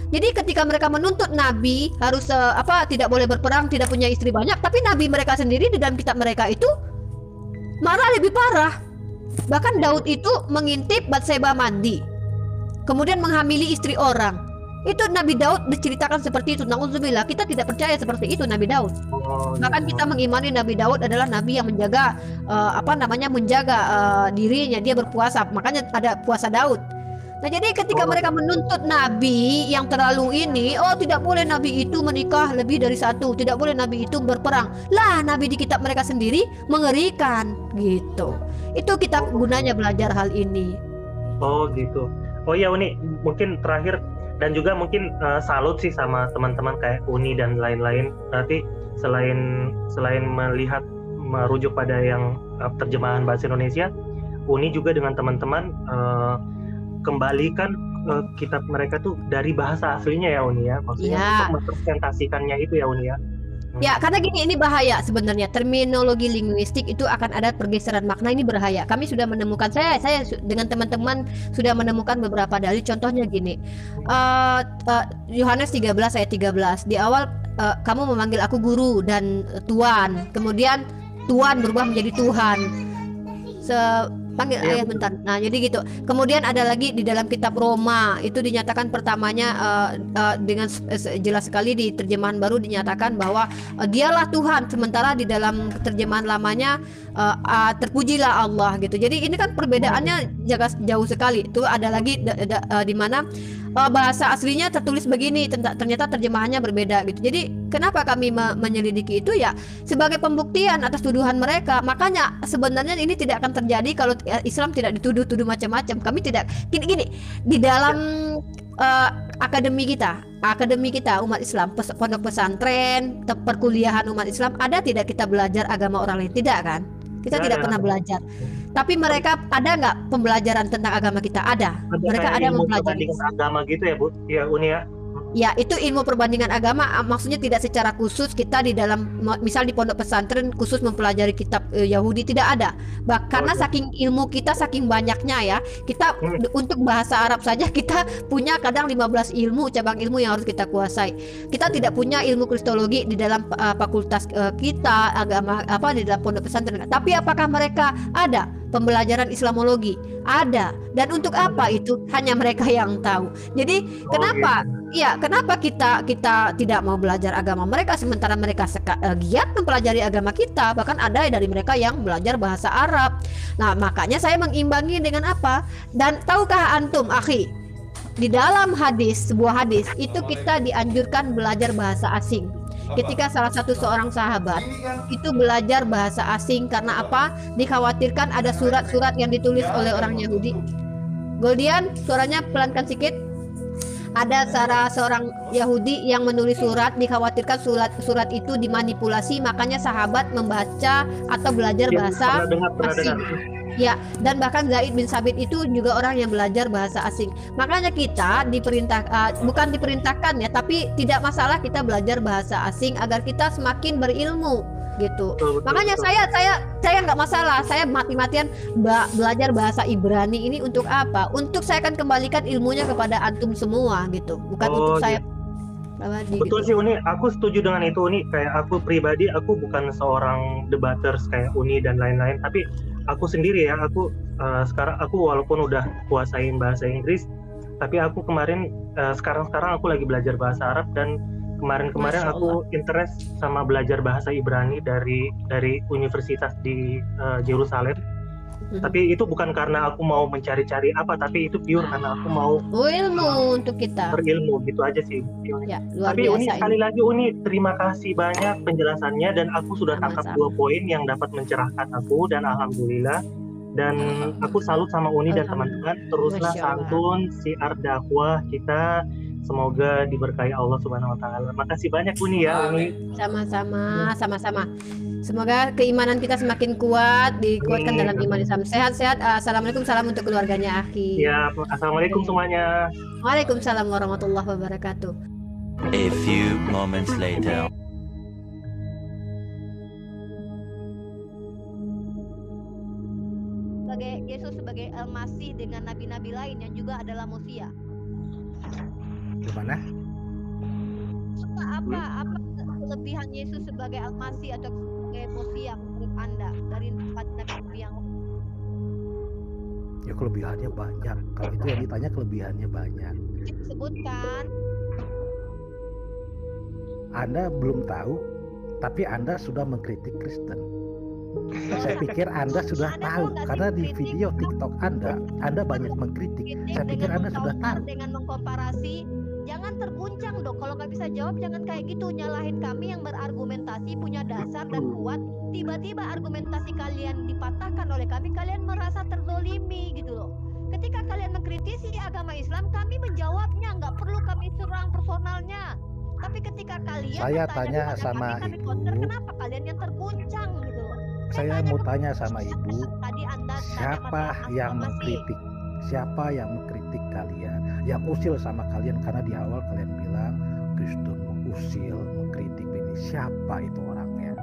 Jadi ketika mereka menuntut nabi harus tidak boleh berperang, tidak punya istri banyak, tapi nabi mereka sendiri di dalam kitab mereka itu malah lebih parah. Bahkan Daud itu mengintip Batseba mandi, kemudian menghamili istri orang. Itu Nabi Daud diceritakan seperti itu. Nauzubillah, kita tidak percaya seperti itu Nabi Daud. Oh Bahkan gitu. kita mengimani Nabi Daud adalah nabi yang menjaga menjaga dirinya, dia berpuasa. Makanya ada puasa Daud. Nah, jadi ketika Oh, mereka menuntut nabi yang terlalu ini, oh tidak boleh nabi itu menikah lebih dari satu, tidak boleh nabi itu berperang. Lah, nabi di kitab mereka sendiri mengerikan gitu. Itu kita gunanya belajar hal ini. oh gitu. Oh ya Uni, mungkin terakhir dan juga mungkin salut sih sama teman-teman kayak Uni dan lain-lain. Berarti selain melihat merujuk pada yang terjemahan bahasa Indonesia, Uni juga dengan teman-teman kembalikan kitab mereka tuh dari bahasa aslinya ya Uni ya. Maksudnya untuk Ya. mempresentasikannya itu ya Uni ya. Ya, karena gini, ini bahaya sebenarnya. Terminologi linguistik itu akan ada pergeseran makna, ini berbahaya. Kami sudah menemukan, saya dengan teman-teman sudah menemukan beberapa dalil. Contohnya gini. Yohanes 13 ayat 13. Di awal kamu memanggil aku guru dan tuan. Kemudian tuan berubah menjadi Tuhan. Panggil Iya ayah betul. bentar. Nah, jadi gitu. Kemudian ada lagi di dalam kitab Roma, itu dinyatakan pertamanya dengan jelas sekali di terjemahan baru dinyatakan bahwa dialah Tuhan, sementara di dalam terjemahan lamanya terpujilah Allah gitu. Jadi ini kan perbedaannya jauh sekali. Itu ada lagi di mana bahasa aslinya tertulis begini, ternyata terjemahannya berbeda gitu. Jadi kenapa kami menyelidiki itu ya sebagai pembuktian atas tuduhan mereka. Makanya sebenarnya ini tidak akan terjadi kalau Islam tidak dituduh-tuduh macam-macam. Kami tidak gini di dalam akademi kita umat Islam, pondok pesantren, perkuliahan umat Islam, ada tidak kita belajar agama orang lain? Tidak kan? Kita Nggak tidak ada. pernah belajar. Tapi mereka ada nggak pembelajaran tentang agama kita? Ada. Ada Mereka kayak ada ilmu mempelajari. perbandingan agama gitu ya Bu, ya Uni ya. Ya, itu ilmu perbandingan agama, maksudnya tidak secara khusus kita di dalam misal di pondok pesantren khusus mempelajari kitab Yahudi, tidak ada. Oh Karena gitu. saking ilmu kita saking banyaknya ya, kita Hmm. untuk bahasa Arab saja kita punya kadang 15 ilmu, cabang ilmu yang harus kita kuasai. Kita tidak punya ilmu kristologi di dalam fakultas kita agama di dalam pondok pesantren. Tapi apakah mereka ada pembelajaran Islamologi? Ada. Dan untuk apa itu? Hanya mereka yang tahu. Jadi Oh kenapa? gitu. Iya, kenapa kita tidak mau belajar agama mereka sementara mereka giat mempelajari agama kita, bahkan ada dari mereka yang belajar bahasa Arab. Nah, makanya saya mengimbangi dengan apa? Dan tahukah antum, akhi, di dalam sebuah hadis itu kita dianjurkan belajar bahasa asing. Ketika salah satu seorang sahabat itu belajar bahasa asing karena apa? Dikhawatirkan ada surat-surat yang ditulis oleh orang Yahudi. Goldian, suaranya pelankan sedikit. Ada seorang Yahudi yang menulis surat, dikhawatirkan surat itu dimanipulasi, makanya sahabat membaca atau belajar Ya, bahasa pernah dengar. asing. Ya, dan bahkan Zaid bin Sabit itu juga orang yang belajar bahasa asing. Makanya kita bukan diperintahkan ya, tapi tidak masalah kita belajar bahasa asing agar kita semakin berilmu gitu. Betul, betul, Makanya betul. saya nggak masalah. Saya mati-matian belajar bahasa Ibrani ini untuk apa? Untuk saya akan kembalikan ilmunya kepada antum semua gitu. Bukan untuk Oh saya gitu. pribadi Betul gitu. sih Uni, aku setuju dengan itu Uni. Kayak aku pribadi, aku bukan seorang debaters kayak Uni dan lain-lain. Tapi aku sendiri ya, sekarang aku walaupun udah kuasain bahasa Inggris, tapi aku kemarin sekarang aku lagi belajar bahasa Arab dan kemarin-kemarin Masya Allah. aku interest sama belajar bahasa Ibrani dari universitas di Yerusalem. Tapi itu bukan karena aku mau mencari-cari apa, tapi itu pure karena aku mau Oh, ilmu untuk kita. berilmu gitu aja sih Uni. Ya, luar Tapi Uni biasa ini. sekali lagi Uni terima kasih banyak penjelasannya dan aku sudah tangkap Sama-sama. 2 poin yang dapat mencerahkan aku dan alhamdulillah dan aku salut sama Uni dan Alhamdulillah. teman-teman, teruslah Masya Allah. santun siar dakwah kita, semoga diberkahi Allah Subhanahu wa taala. Makasih banyak Uni ya Uni. Sama-sama. Semoga keimanan kita semakin kuat, dikuatkan dalam iman Islam. Sehat-sehat. Assalamualaikum, salam untuk keluarganya, Aki. Ya, assalamualaikum semuanya. Waalaikumsalam warahmatullahi wabarakatuh. A few moments later. Yesus sebagai Al-Masih dengan nabi-nabi lain yang juga adalah Musia. Gimana? Apa kelebihan Yesus sebagai Al-Masih atau sebagai Mesias menurut Anda dari nabi-nabi yang Ya kelebihannya banyak. Kalau itu yang ditanya kelebihannya banyak. disebutkan? Anda belum tahu, tapi Anda sudah mengkritik Kristen. Saya pikir Anda sudah Anda tahu tahu nggak karena sih di kritik video TikTok Anda banyak mengkritik. Saya pikir dengan Anda sudah mengcounter, tahu. dengan mengkomparasi. Jangan terguncang dong. Kalau nggak bisa jawab jangan kayak gitu, nyalahin kami yang berargumentasi punya dasar dan kuat. Tiba-tiba argumentasi kalian dipatahkan oleh kami, kalian merasa terzolimi gitu loh. Ketika kalian mengkritisi agama Islam, kami menjawabnya, nggak perlu kami serang personalnya. Tapi ketika kalian Saya bertanya tanya kepada sama kami Ibu. counter, kenapa kalian yang terguncang gitu loh. Saya mau tanya sama Ibu, Tadi Anda tanya siapa masalah yang Al-Masih. mengkritik? Siapa yang mengkritik kalian? Yang usil sama kalian karena di awal kalian bilang Kristen usil, mengkritik ini. Siapa itu orangnya?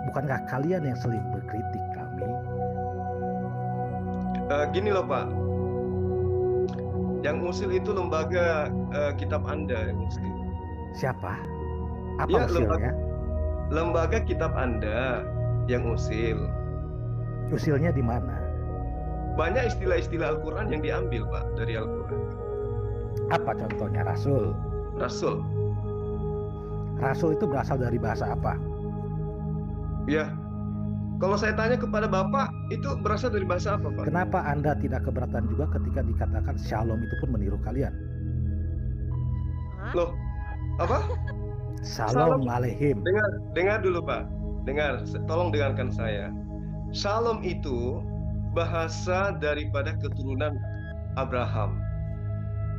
Bukankah kalian yang sering berkritik kami? Gini loh Pak, yang usil itu lembaga kitab Anda yang usil. Siapa? Apa Ya, usilnya? Lembaga kitab Anda yang usil. Usilnya di mana? Banyak istilah-istilah Al-Quran yang diambil Pak dari Al-Quran. Apa contohnya? Rasul. Rasul. Rasul itu berasal dari bahasa apa? Ya, kalau saya tanya kepada Bapak, itu berasal dari bahasa apa Pak? Kenapa Anda tidak keberatan juga ketika dikatakan Shalom itu pun meniru kalian? Loh, apa? Shalom alaihim. Dengar dulu Pak. Dengar, tolong dengarkan saya. Shalom itu bahasa daripada keturunan Abraham.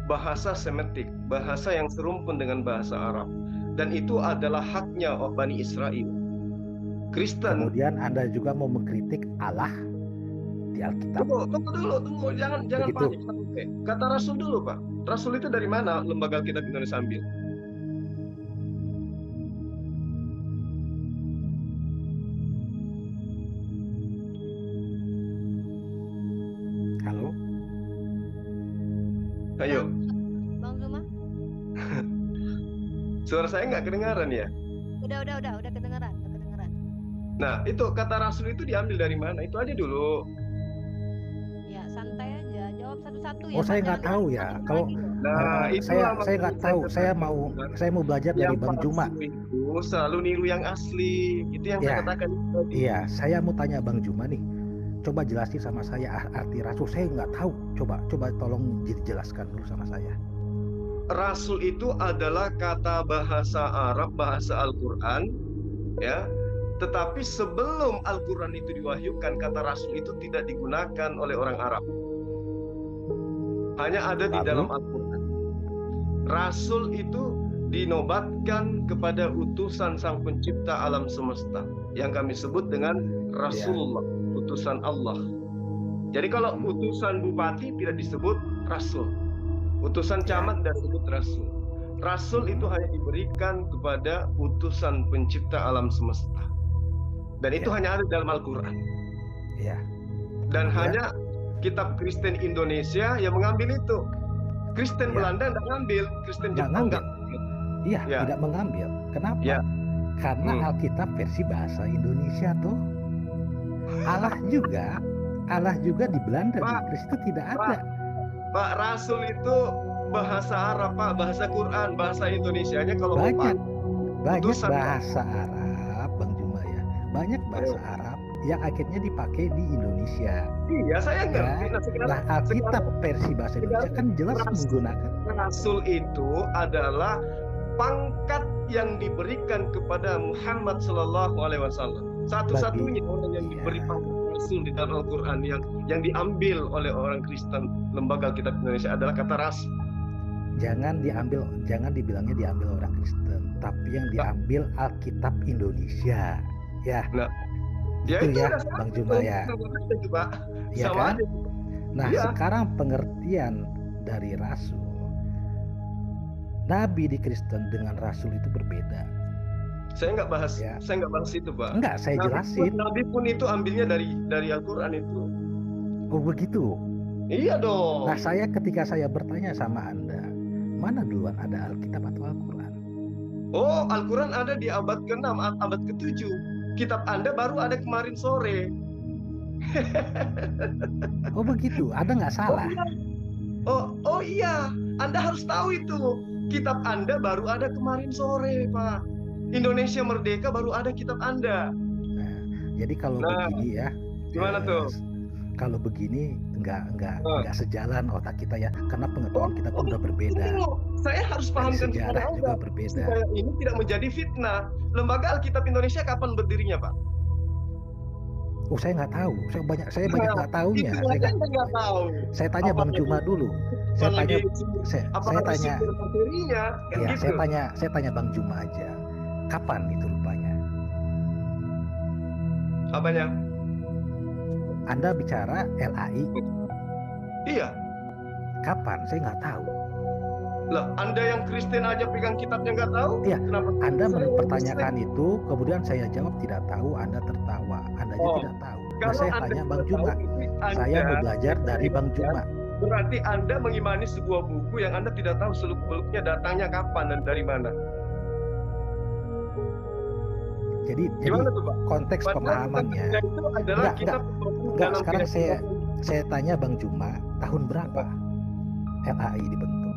Bahasa Semitik, bahasa yang serumpun dengan bahasa Arab. Dan itu adalah haknya Bani Israel. Kristen. Kemudian Anda juga mau mengkritik Allah di Alkitab. Tunggu, jangan Begitu. panik sampai. Kata Rasul dulu Pak. Rasul itu dari mana lembaga Alkitab Indonesia ambil? Halo? Ayo, Bang Zuma. suara saya nggak kedengaran ya? Udah kedengeran, Nah, itu kata Rasul itu diambil dari mana? Itu aja dulu. Ya, santai aja, jawab satu-satu ya. Oh, saya Pak, nggak jangan tahu lagi ya. lagi Kalau loh. Nah, itu saya nggak tahu. Saya mau belajar dari Bang Juma. Itu selalu niru yang asli. Itu yang Ya. saya katakan tadi. Iya, saya mau tanya Bang Juma nih. Coba jelasin sama saya arti rasul. Saya nggak tahu. Coba tolong dijelaskan dulu sama saya. Rasul itu adalah kata bahasa Arab, bahasa Al-Quran, ya. Tetapi sebelum Al-Quran itu diwahyukan, kata Rasul itu tidak digunakan oleh orang Arab. Hanya ada di Lalu? dalam Al-Quran. Rasul itu dinobatkan kepada utusan Sang Pencipta alam semesta, yang kami sebut dengan Rasulullah, utusan Allah. Jadi kalau utusan bupati tidak disebut Rasul, utusan camat tidak disebut Rasul. Rasul itu hanya diberikan kepada utusan Pencipta alam semesta. Dan itu hanya ada dalam Al-Quran. Iya. Dan hanya kitab Kristen Indonesia yang mengambil itu. Kristen Belanda tidak ngambil, Kristen Jepang nggak. Iya, Ya. tidak mengambil. Kenapa? Ya. Karena Alkitab versi bahasa Indonesia tuh. Allah juga di Belanda, di Inggris itu tidak ada. Pak, Rasul itu bahasa Arab, Pak, bahasa Quran, bahasa Indonesianya kalau mau Banyak utusan, bahasa Arab, Bang Juma ya. Banyak bahasa Arab yang akhirnya dipakai di Indonesia. Iya, saya ngerti. Ya. Nah, sekarang- Nah, Alkitab versi bahasa Indonesia kan jelas menggunakan. Rasul itu adalah pangkat yang diberikan kepada Muhammad Sallallahu Alaihi Wasallam. Satu-satunya orang yang diberi pangkat Rasul di dalam Al-Quran yang diambil oleh orang Kristen, lembaga Alkitab Indonesia adalah kata Rasul. Jangan dibilangnya diambil orang Kristen, tapi yang diambil Alkitab Indonesia. Ya. Nah, itu ya, udah Bang Juma ya. Itu, Pak. Ya Sama kan? aja. Nah, Iya. sekarang pengertian dari rasul. Nabi di Kristen dengan rasul itu berbeda. Saya nggak bahas, Ya. saya nggak bahas itu, Pak. Enggak, saya jelasin. Nabi pun itu ambilnya dari Al-Quran itu. Oh, begitu. Iya dong. Nah, ketika saya bertanya sama Anda, mana duluan, ada Alkitab atau Al-Quran? Oh, Al-Quran ada di abad ke-6, abad ke-7. Kitab Anda baru ada kemarin sore. Oh begitu, ada nggak salah? Oh iya, Anda harus tahu itu. Kitab Anda baru ada kemarin sore, Pak. Indonesia Merdeka baru ada kitab Anda. Nah, jadi kalau begini ya, Gimana tuh? Kalau begini nggak sejalan otak kita ya, karena pengetahuan kita pun udah berbeda. Saya harus pahamkan Sejarah kepada juga Anda, berbeda. supaya ini tidak menjadi fitnah. Lembaga Alkitab Indonesia kapan berdirinya, Pak? Oh saya nggak tahu, saya banyak nggak tahunya. Itu Saya nggak tahu. Saya tanya Bang Juma dulu. Saya tanya materinya, kan ya, gitu. saya tanya Bang Juma aja. Kapan itu rupanya? Apanya? Anda bicara LAI. Iya. Kapan? Saya nggak tahu. Lah, Anda yang Kristen aja pegang kitabnya nggak tahu? Iya. Kenapa Anda saya mempertanyakan Kristen? itu, kemudian saya jawab tidak tahu. Anda tertawa. Anda aja tidak tahu. Nah, Kalau saya Anda tanya Bang tidak Juma. tahu, berarti Saya Anda mau belajar dari Bang Juma. Berarti Anda mengimani sebuah buku yang Anda tidak tahu seluk-beluknya datangnya kapan dan dari mana. Jadi Gimana tuh, Pak? konteks pemahamannya. Itu adalah Enggak. Sekarang saya tanya Bang Juma, tahun berapa LAI dibentuk?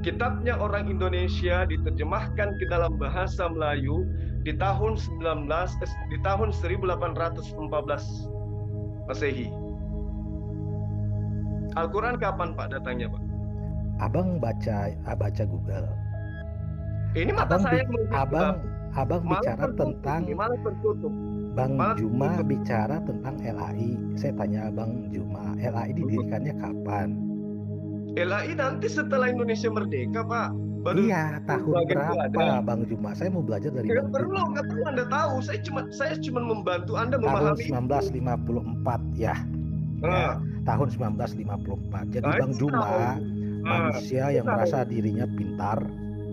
Kitabnya orang Indonesia diterjemahkan ke dalam bahasa Melayu di tahun 1814 Masehi. Al-Quran kapan Pak datangnya, Pak? Abang baca Google. Ini mata saya Abang bicara tentang malah tertutup. Bang Malah Juma tertutup. bicara tentang LAI. Saya tanya Bang Juma, LAI didirikannya kapan? LAI nanti setelah Indonesia merdeka, Pak. Baru Iya, tahun bagian itu berapa ada. Bang Juma? Saya mau belajar dari Nggak Bang perlu Juma. Anda tahu. Saya cuma membantu Anda Tahun memahami. 1954 ya. Ya, tahun 1954. Jadi Bang Juma manusia yang merasa dirinya pintar,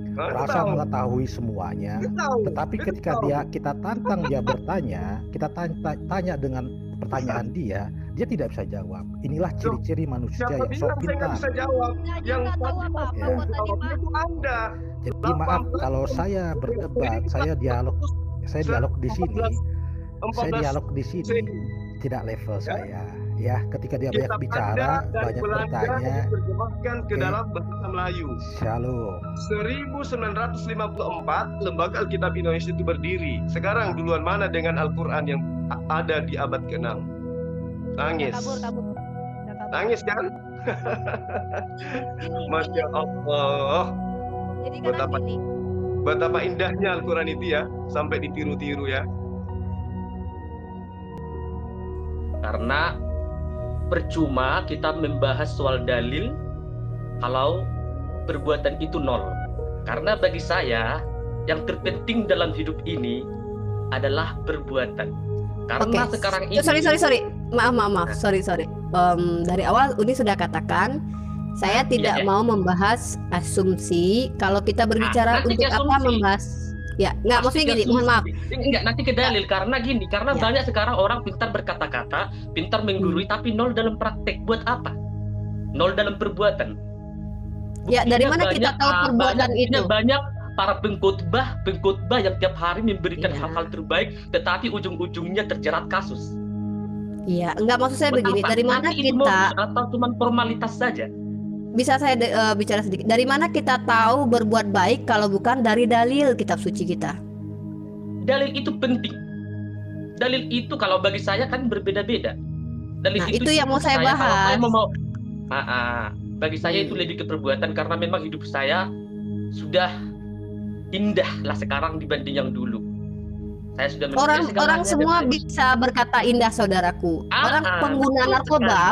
merasa mengetahui semuanya. Tetapi ketika kita tantang dia bertanya, kita tanya dengan pertanyaan dia tidak bisa jawab. Inilah ciri-ciri manusia yang sok Saya nggak pintar. bisa jawab. Yang nggak tahu apa-apa Ya. kok tadi, Pak. itu Anda. Jadi maaf kalau saya berdebat, saya dialog di sini. Saya dialog di sini tidak level saya. Ya, ketika dia banyak bicara, banyak bertanya. Diterjemahkan ke Oke. dalam bahasa Melayu. Shalom. 1954 Lembaga Alkitab Indonesia itu berdiri. Sekarang duluan mana dengan Al-Quran yang ada di abad ke-6? Nangis. Kabur. Udah kabur. Nangis kan? Gini, Masya Allah. Jadi kadang Betapa- gini, Betapa indahnya Al-Quran itu ya, sampai ditiru-tiru ya. Karena percuma kita membahas soal dalil kalau perbuatan itu nol. Karena bagi saya yang terpenting dalam hidup ini adalah perbuatan. Karena Oke. sekarang ini sorry. Maaf. Sorry. Dari awal Uni sudah katakan saya tidak iya. mau membahas asumsi. Kalau kita berbicara nanti untuk ke apa asumsi. membahas? Ya, nggak maksudnya gini. Mohon maaf. Enggak, nanti ke dalil karena gini, karena Ya. banyak sekarang orang pintar berkata-kata, pintar menggurui tapi nol dalam praktek. Buat apa? Nol dalam perbuatan. Ya, dari Buktinya mana kita tahu perbuatan itu? Banyak para pengkhotbah yang tiap hari memberikan Iya. hal-hal terbaik, tetapi ujung-ujungnya terjerat kasus. Iya, enggak maksud saya Buat begini. apa? Dari mana Nanti itu kita modus atau cuma formalitas saja? bisa saya bicara sedikit. Dari mana kita tahu berbuat baik kalau bukan dari dalil kitab suci kita? Dalil itu penting. Dalil itu kalau bagi saya kan berbeda-beda. Dalil Nah, itu yang mau saya kalau bahas. saya bagi saya itu lebih ke perbuatan karena memang hidup saya sudah indah lah sekarang dibanding yang dulu. Saya sudah menyelesaikan Orang segalanya semua dan- bisa berkata indah, saudaraku. Orang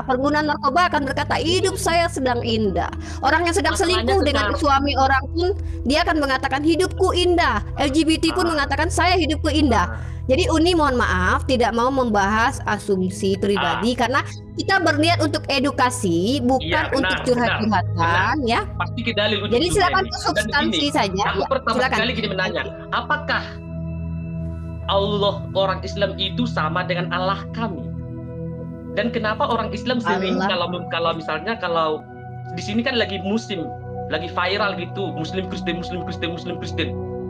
pengguna narkoba akan berkata hidup saya sedang indah. Orang yang sedang Masalahnya selingkuh dengan sekarang- suami orang pun dia akan mengatakan hidupku indah. LGBT pun mengatakan saya hidupku indah. Jadi Uni mohon maaf tidak mau membahas asumsi pribadi karena kita berniat untuk edukasi bukan Iya, benar, untuk curhat-curhatan ya. pasti ke dalil Jadi ujung-ujungnya silakan ini. ke Dan substansi gini, saja. Aku Ya, pertama silakan. kali gini menanya, apakah Allah orang Islam itu sama dengan Allah kami? Dan kenapa orang Islam sering Allah. kalau misalnya kalau di sini kan lagi musim, lagi viral gitu, Muslim Kristen.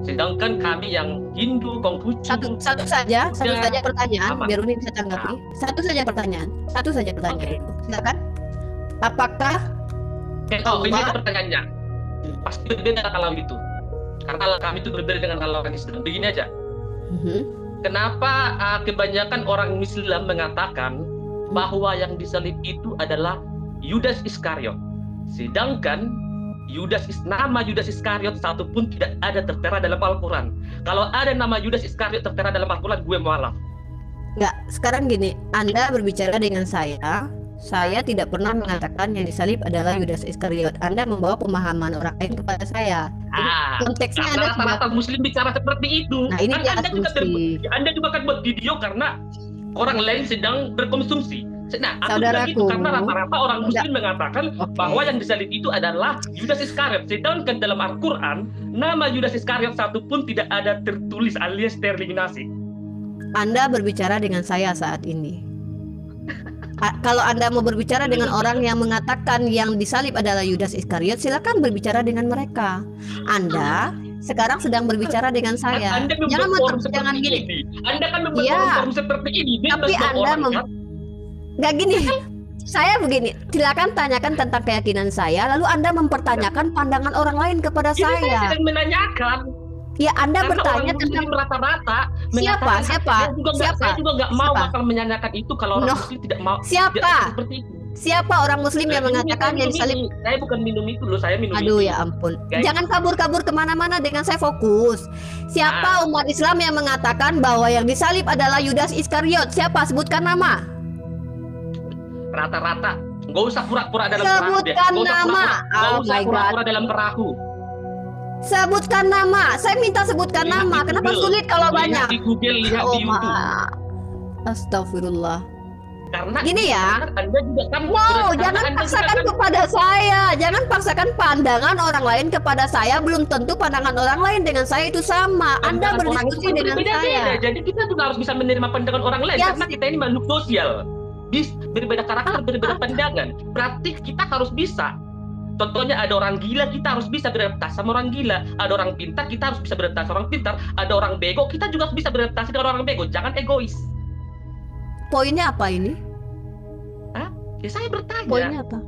Sedangkan kami yang Hindu, Konghucu. Satu saja pertanyaan, Apa? biar Uni bisa tanggapi. Satu saja pertanyaan. Oke. Silakan. Apakah Ini pertanyaannya. Pasti berbeda kalau itu. Karena kami itu berbeda dengan kalau orang Islam. Begini aja. Kenapa kebanyakan orang Islam mengatakan bahwa yang disalib itu adalah Yudas Iskariot, sedangkan nama Yudas Iskariot satu pun tidak ada tertera dalam Al-Quran. Kalau ada nama Yudas Iskariot tertera dalam Al-Quran, gue mualaf. Enggak, sekarang gini, Anda berbicara dengan saya tidak pernah mengatakan yang disalib adalah Yudas Iskariot. Anda membawa pemahaman orang lain kepada saya. Jadi, konteksnya Anda rata-rata Muslim bicara seperti itu. Nah, ini kan Anda juga kan buat video karena orang lain sedang berkonsumsi. Nah, aku bilang itu karena rata-rata orang Muslim mengatakan bahwa yang disalib itu adalah Yudas Iskariot. Sedangkan dalam Al-Quran, nama Yudas Iskariot satu pun tidak ada tertulis alias tereliminasi. Anda berbicara dengan saya saat ini. Kalau Anda mau berbicara dengan orang yang mengatakan yang disalib adalah Yudas Iskariot, silakan berbicara dengan mereka. Anda sekarang sedang berbicara dengan saya. Jangan gini. Anda kan membuat forum seperti ini. Tapi Anda nggak gini. Saya begini, silakan tanyakan tentang keyakinan saya, lalu Anda mempertanyakan pandangan orang lain kepada saya. Saya sedang menanyakan. Ya, Anda Karena bertanya orang tentang rata-rata. Siapa? Saya juga nggak mau bakal menanyakan itu kalau orang Muslim tidak mau. Siapa? Seperti itu. Siapa orang Muslim yang mengatakan yang disalib? Saya bukan minum itu loh, saya minum. Aduh itu. ya ampun. Guys. Jangan kabur-kabur kemana-mana dengan saya fokus. Siapa umat Islam yang mengatakan bahwa yang disalib adalah Yudas Iskariot? Siapa? Sebutkan nama. Rata-rata. Nggak usah pura-pura dalam Sebutkan nama. Nggak usah pura-pura dalam perahu. Sebutkan nama. Saya minta sebutkan Lihat nama. di Kenapa Google. sulit kalau Lihat banyak? di Google, lihat di YouTube. Astagfirullah. Karena Gini ya. Anda juga kan. Jangan paksakan kepada saya. Jangan paksakan pandangan orang lain kepada saya. Belum tentu pandangan orang lain dengan saya itu sama. Anda berdiskusi dengan saya. Jadi kita juga harus bisa menerima pandangan orang lain karena kita ini makhluk sosial. Berbeda karakter, berbeda pandangan. Berarti kita harus bisa. Contohnya ada orang gila, kita harus bisa beradaptasi sama orang gila. Ada orang pintar, kita harus bisa beradaptasi sama orang pintar. Ada orang bego, kita juga harus bisa beradaptasi dengan orang bego. Jangan egois. Poinnya apa ini? Ya saya bertanya. Poinnya apa?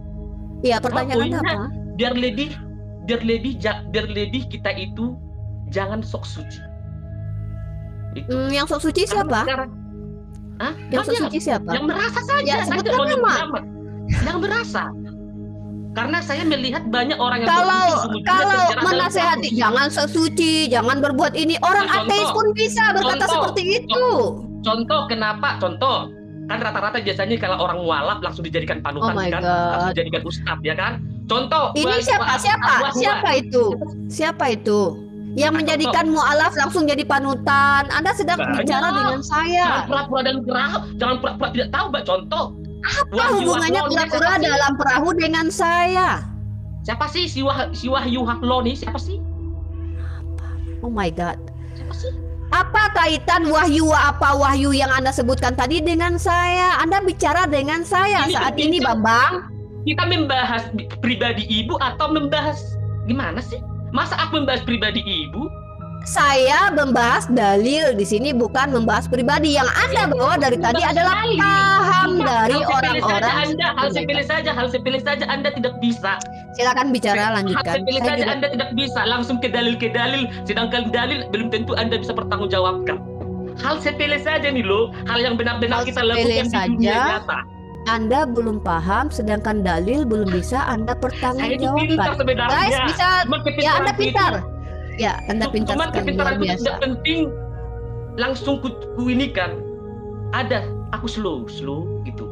Iya, pertanyaan Anda apa? Biar lebih kita itu jangan sok suci. Yang sok suci siapa? Yang sok suci siapa? Yang merasa saja. Ya, sebutkan nama. Yang merasa. Karena saya melihat banyak orang yang kalau menasehati jangan sesuci, jangan berbuat ini. Orang ateis pun bisa berkata seperti itu. Contoh kan rata-rata biasanya kalau orang mualaf langsung dijadikan panutan kan, langsung dijadikan ustadz ya kan. Contoh. Ini siapa itu? Yang menjadikan mualaf langsung jadi panutan. Anda sedang bicara dengan saya. Jangan pura-pura dan perahu, jangan pura-pura tidak tahu, Mbak. Contoh. Apa hubungannya pura-pura dalam perahu dengan saya? Siapa sih si Wahyu Haklo nih? Siapa sih? Oh my God. Siapa sih? Apa kaitan wahyu yang Anda sebutkan tadi dengan saya? Anda bicara dengan saya saat ini, Bambang. Kita membahas pribadi ibu atau membahas gimana sih? Masa aku membahas pribadi ibu? Saya membahas dalil di sini, bukan membahas pribadi. Yang Anda bawa dari tadi adalah paham dari orang-orang. Hal sepele saja Anda tidak bisa. Silakan bicara, lanjutkan. Hal sepele saja Anda tidak bisa langsung ke dalil, sedangkan dalil belum tentu Anda bisa bertanggungjawabkan. Hal sepele saja nih loh, hal yang benar-benar kita lakukan di dunia nyata. Anda belum paham, sedangkan dalil belum bisa Anda pertanggungjawabkan. Saya pintar sebenarnya. Guys, bisa. Ya, Anda pintar. Ya, Anda pintar sekali, luar biasa. Tidak penting langsung kuinikan. Ada, aku slow gitu.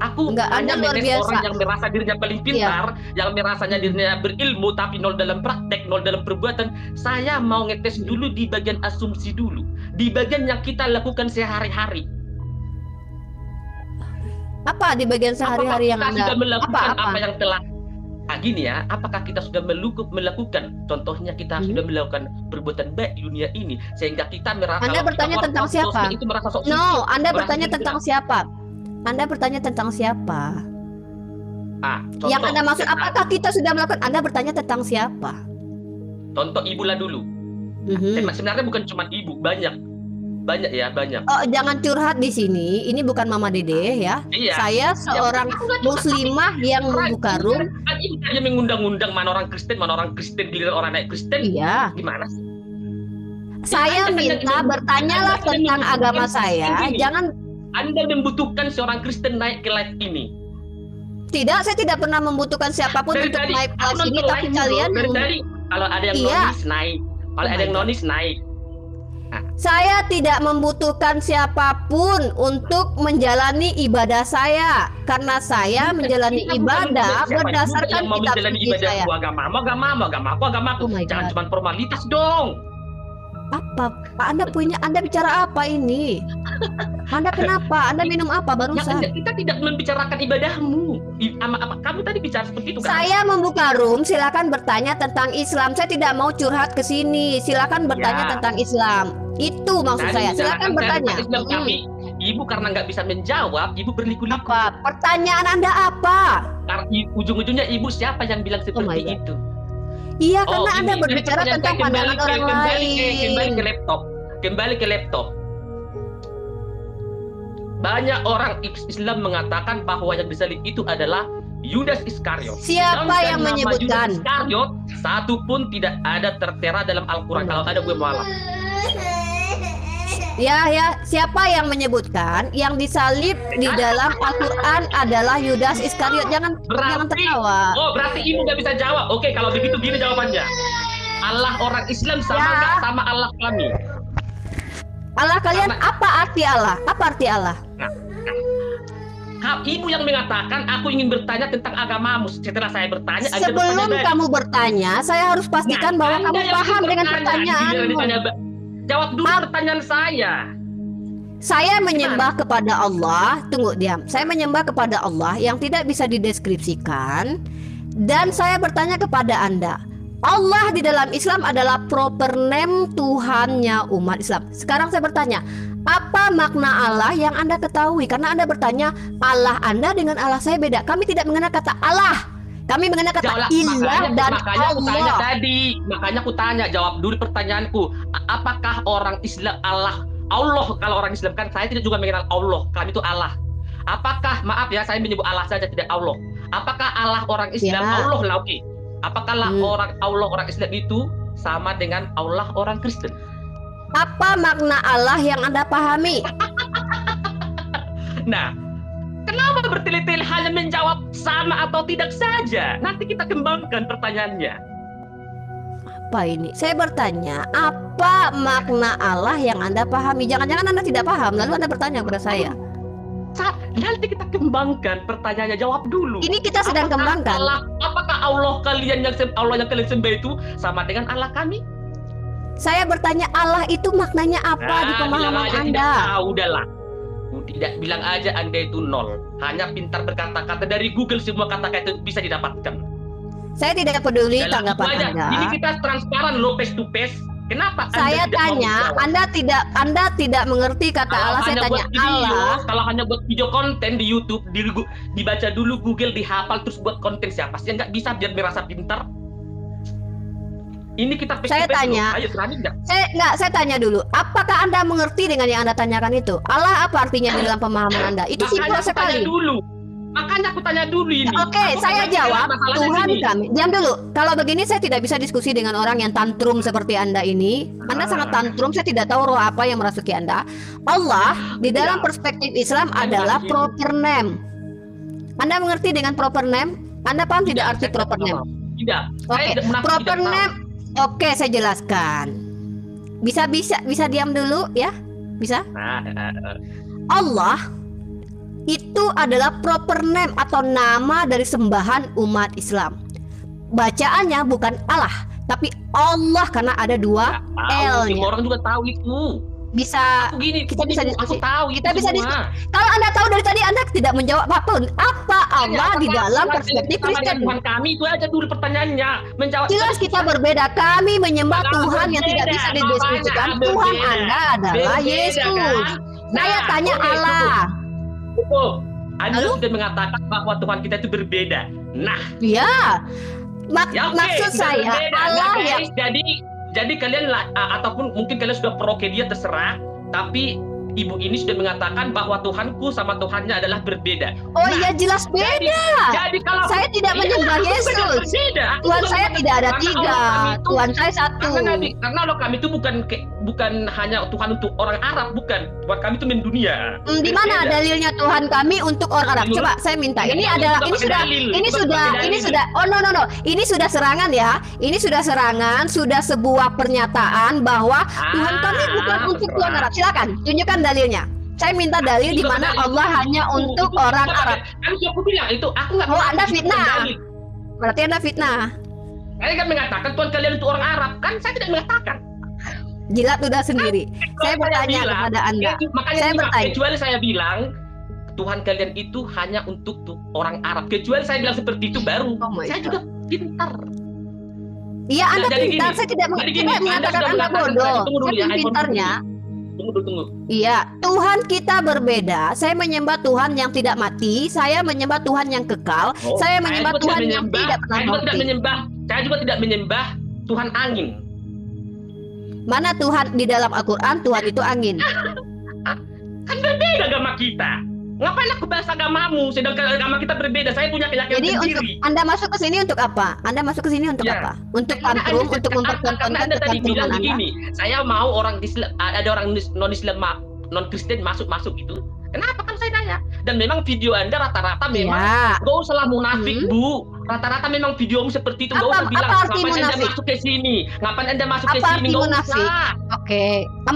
Aku hanya mengenai orang yang merasa dirinya paling pintar, yang merasanya dirinya berilmu tapi nol dalam praktek, nol dalam perbuatan. Saya mau ngetes dulu di bagian asumsi dulu, di bagian yang kita lakukan sehari-hari. Apa di bagian sehari-hari yang Anda sudah melakukan apa yang telah gini ya, apakah kita sudah melakukan, contohnya kita sudah melakukan perbuatan baik di dunia ini sehingga kita merasa. Anda bertanya tentang siapa? Itu merasa sok no, Anda bertanya tentang siapa? Anda bertanya tentang siapa? Yang Anda maksud, apakah kita sudah melakukan? Anda bertanya tentang siapa? Contoh ibu lah dulu. Sebenarnya bukan cuma ibu, banyak ya. Oh, jangan curhat di sini. Ini bukan Mama Dede ya. Iya. Saya seorang muslimah yang membuka room. Kan ibu aja mengundang-undang mana orang Kristen, giliran orang naik Kristen. Iya. Gimana sih? Saya minta bertanyalah tentang agama saya. Jangan. Anda membutuhkan seorang Kristen naik ke live ini. Tidak, saya tidak pernah membutuhkan siapapun untuk naik kelas ini, tapi kalian dari kalau ada yang nonis naik, kalau ada yang nonis naik. Saya tidak membutuhkan siapapun untuk menjalani ibadah saya, karena saya menjalani ibadah berdasarkan kitab suci saya. Agamaku. Jangan cuma formalitas dong. Apa? Anda bicara apa ini? Anda kenapa? Anda minum apa barusan? Kita tidak membicarakan ibadahmu. Kamu tadi bicara seperti itu kan? Saya membuka room, silakan bertanya tentang Islam. Saya tidak mau curhat ke sini. Silakan bertanya tentang Islam. Itu maksud saya. Silakan bertanya. Islam kami. Ibu karena nggak bisa menjawab, ibu berliku-liku. Apa? Pertanyaan Anda apa? Karena ujung-ujungnya ibu siapa yang bilang seperti itu? Iya, karena Anda berbicara tentang pandangan orang lain. Kembali ke laptop. Banyak orang Islam mengatakan bahwa yang disalib itu adalah Yudas Iskariot. Siapa yang menyebutkan? Yudas Iskariot satu pun tidak ada tertera dalam Al-Quran. Kalau ada gue mualaf. Ya, siapa yang menyebutkan yang disalib di dalam Al-Quran adalah Yudas Iskariot? Jangan tertawa. Oh, berarti ibu nggak bisa jawab. Oke, kalau begitu gini jawabannya. Allah orang Islam sama nggak sama Allah kami? Allah kalian apa arti Allah? Apa arti Allah? Ibu yang mengatakan aku ingin bertanya tentang agamamu. Setelah saya bertanya, sebelum kamu bertanya, saya harus pastikan bahwa kamu paham dengan pertanyaanmu. Jawab dulu pertanyaan saya. Saya menyembah kepada Allah. Tunggu, diam. Saya menyembah kepada Allah yang tidak bisa dideskripsikan. Dan saya bertanya kepada Anda, Allah di dalam Islam adalah proper name Tuhannya umat Islam. Sekarang saya bertanya, apa makna Allah yang Anda ketahui? Karena Anda bertanya, Allah Anda dengan Allah saya beda. Kami tidak mengenal kata Allah. Kami mengenal kata ilah dan Allah. Makanya aku tanya, jawab dulu pertanyaanku. Apakah orang Islam Allah? Kalau orang Islam kan saya tidak juga mengenal Allah. Kami itu Allah. Apakah, maaf ya, saya menyebut Allah saja tidak Allah. Apakah Allah orang Islam? Allah lah, oke. Apakah Allah orang Islam itu sama dengan Allah orang Kristen? Apa makna Allah yang Anda pahami? Nah, kenapa bertele-tele hanya menjawab sama atau tidak saja? Nanti kita kembangkan pertanyaannya. Apa ini? Saya bertanya, apa makna Allah yang Anda pahami? Jangan-jangan Anda tidak paham, lalu Anda bertanya kepada saya. Nanti kita kembangkan pertanyaannya, jawab dulu. Ini kita sedang kembangkan. Apakah Allah kalian yang kalian sembah itu sama dengan Allah kami? Saya bertanya, Allah itu maknanya apa di pemahaman Anda? Udahlah. Tidak, bilang aja Anda itu nol. Hanya pintar berkata-kata, dari Google semua kata-kata itu bisa didapatkan. Saya tidak peduli tanggapan Anda. Ini kita transparan, face to face. Kenapa saya tanya, Anda tidak mengerti kata Allah. Saya tanya Allah. Kalau hanya buat video konten di YouTube, dibaca dulu Google, dihafal terus buat konten, siapa sih yang nggak bisa biar merasa pintar? Ini kita saya tanya. Ayo, berani nggak? Saya tanya dulu. Apakah Anda mengerti dengan yang Anda tanyakan itu? Allah apa artinya di dalam pemahaman Anda? Itu simpel sekali. Makanya aku tanya dulu ini. Oke, saya jawab, Tuhan kami. Diam dulu. Kalau begini saya tidak bisa diskusi dengan orang yang tantrum seperti Anda ini. Anda sangat tantrum, saya tidak tahu roh apa yang merasuki Anda. Allah di dalam perspektif Islam adalah proper name. Anda mengerti dengan proper name? Anda paham tidak arti proper name? Tidak. Oke, proper name. Oke, saya jelaskan. Bisa diam dulu ya? Bisa? Allah itu adalah proper name atau nama dari sembahan umat Islam. Bacaannya bukan Allah, tapi Allah karena ada dua L-nya. Orang juga tahu itu. Bisa. Kita bisa diskusi. Kita bisa diskusi. Kalau Anda tahu dari tadi Anda tidak menjawab apapun. Apa Allah di dalam perspektif Kristen? Tuhan kami itu aja dulu pertanyaannya. Menjawab. Jelas kita berbeda. Kami menyembah Tuhan yang tidak bisa dideskripsikan. Tuhan Anda adalah Yesus. Saya tanya Allah. Anda Lalu? sudah mengatakan bahwa Tuhan kita itu berbeda. Nah, Ya, ya oke, maksud sudah saya berbeda. Allah Nah, yang guys, jadi kalian ataupun mungkin kalian sudah pro ke dia terserah, tapi ibu ini sudah mengatakan bahwa Tuhanku sama Tuhannya adalah berbeda. oh Nah, iya jelas beda. Jadi kalau Saya tidak menyembah aku Yesus. bukan berbeda. Aku Tuhan bukan saya berbeda. tidak ada Karena 3. Allah kami itu- Tuhan saya 1. karena Allah kami itu bukan hanya Tuhan untuk orang Arab, bukan. Tuhan kami itu mendunia. Di mana Berbeda. dalilnya Tuhan kami untuk orang Arab? Coba saya minta. Ya, Ini itu adalah bukan ini sudah dalil. ini Itu sudah bukan ini dalil. sudah oh no. Ini sudah serangan ya. Ini sudah serangan, sudah sebuah pernyataan bahwa Tuhan kami bukan untuk Tuhan Arab. Silakan tunjukkan dalilnya. Saya minta dalil di mana Allah hanya untuk orang Arab. Kan aku bilang itu aku nggak. Oh, mengaku Anda itu bukan fitnah. dalil. Berarti Anda fitnah. Saya kan mengatakan Tuhan kalian itu orang Arab, kan saya tidak mengatakan. Jilat udah sendiri. Saya bertanya bilang, kepada Anda. Makanya Saya bertanya. kecuali saya bilang Tuhan kalian itu hanya untuk orang Arab. Kecuali saya bilang seperti itu baru. Oh my Saya God. juga pintar. Iya, Anda Nah, jadi pintar. gini. Saya tidak Jadi gini, tidak Anda mengatakan sudah Anda mengatakan bodoh. tadi, tunggu dulu Saya ya, pintarnya. Tunggu. Iya, Tuhan kita berbeda. Saya menyembah Tuhan yang tidak mati. Saya menyembah Tuhan yang kekal. Oh, saya menyembah juga Tuhan yang menyembah- tidak pernah saya juga tidak mati. menyembah Tuhan angin. Mana Tuhan di dalam Al-Quran? Tuhan itu angin. Kan berbeda agama kita. Ngapain aku bahas agamamu sedangkan agama kita berbeda? Saya punya keyakinan Jadi untuk sendiri. Anda masuk ke sini untuk apa? Anda masuk ke sini untuk Ya. apa? Untuk Karena tantrum, Anda- untuk karena mempertontonkan Anda tadi bilang ketantuman Anda. begini, saya mau orang Islam, ada orang non Islam, non Kristen masuk itu. Kenapa kan saya nanya? Dan memang video Anda rata-rata memang Ya. gak usah munafik, Bu. Rata-rata memang videomu seperti itu. Gak Apa- usah bilang apa arti ngapain Anda munafik? masuk ke sini. Ngapain Anda masuk ke Apa sini? arti Gak munafik? usah. Oke.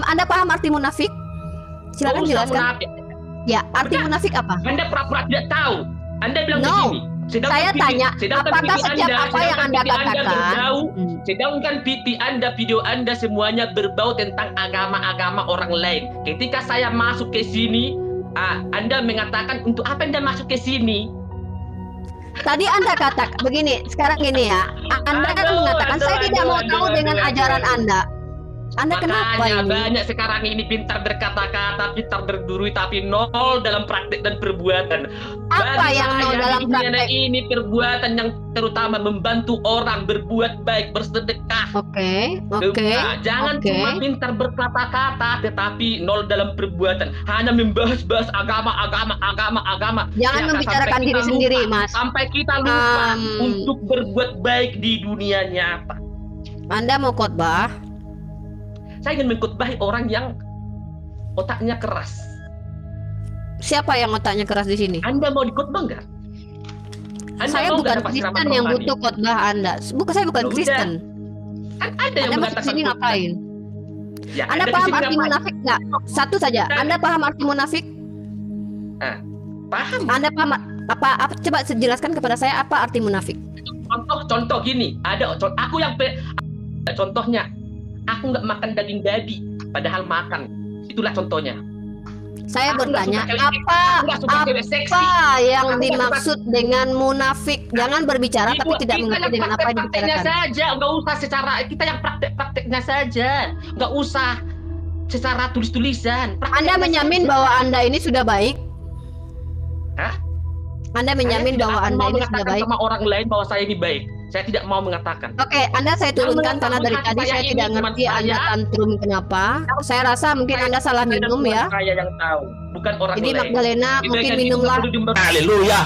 Anda paham arti munafik? Silakan Gak usah jelaskan. munafik. Ya, arti Udah. munafik apa? Anda pura-pura tidak tahu. Anda bilang No. begini. Saya tanya, apakah setiap apa yang Anda katakan? berbau, Hmm. sedangkan video Anda semuanya berbau tentang agama-agama orang lain. Ketika saya masuk ke sini, Anda mengatakan untuk apa Anda masuk ke sini? Tadi Anda katakan begini, sekarang gini ya. Anda kan mengatakan saya tidak mau tahu dengan ajaran Anda. Anda kenapa Makanya ini? banyak sekarang ini pintar berkata-kata, pintar berduri, tapi nol dalam praktek dan perbuatan. Apa Bagi yang nol saya dalam di dunia praktek? ini perbuatan yang terutama membantu orang berbuat baik, bersedekah. Oke. Jangan oke. cuma pintar berkata-kata, tetapi nol dalam perbuatan. Hanya membahas-bahas agama. Jangan Ya, membicarakan sampai diri kita sendiri, lupa, Mas. Sampai kita lupa Um, untuk berbuat baik di dunia nyata. Anda mau khotbah? Saya ingin mengkhotbahi orang yang otaknya keras. Siapa yang otaknya keras di sini? Anda mau dikhotbah nggak? Anda Saya mau bukan nggak dapat Kristen siraman yang rohani? butuh khotbah Anda. Saya bukan Ya udah. Kristen. Kan ada yang Anda masuk mengatakan sini ngapain? Ya, Anda di paham sini arti ngapain? munafik nggak? Satu saja. Anda paham arti munafik? Paham. Anda paham apa? Coba jelaskan kepada saya apa arti munafik. Contoh gini, aku yang contohnya, aku nggak makan daging babi, padahal makan. Itulah contohnya. Saya Aku nggak bertanya suka cewek- apa aku nggak suka cewek seksi. yang Aku nggak dimaksud dengan munafik? Jangan berbicara tapi tidak kita mengerti yang dengan apa yang praktek-prakteknya dibicarakan. saja, nggak usah secara kita yang praktek-prakteknya saja, nggak usah secara tulis-tulisan. Anda Prakteknya menyamin saja. bahwa Anda ini sudah baik? Hah? Anda menyamin Saya tidak bahwa akan Anda mau ini sudah mengatakan baik? sama orang lain bahwa saya ini baik. Saya tidak mau mengatakan. Oke, Anda saya turunkan Yang karena dari mengatakan tadi saya saya ini tidak cuma ngerti Anda saya. tantrum kenapa. Saya rasa mungkin Anda salah Saya minum cuma ya. Saya yang tahu, bukan orang Jadi lain. Magdalena Kita mungkin kan minumlah. hidup Haleluya.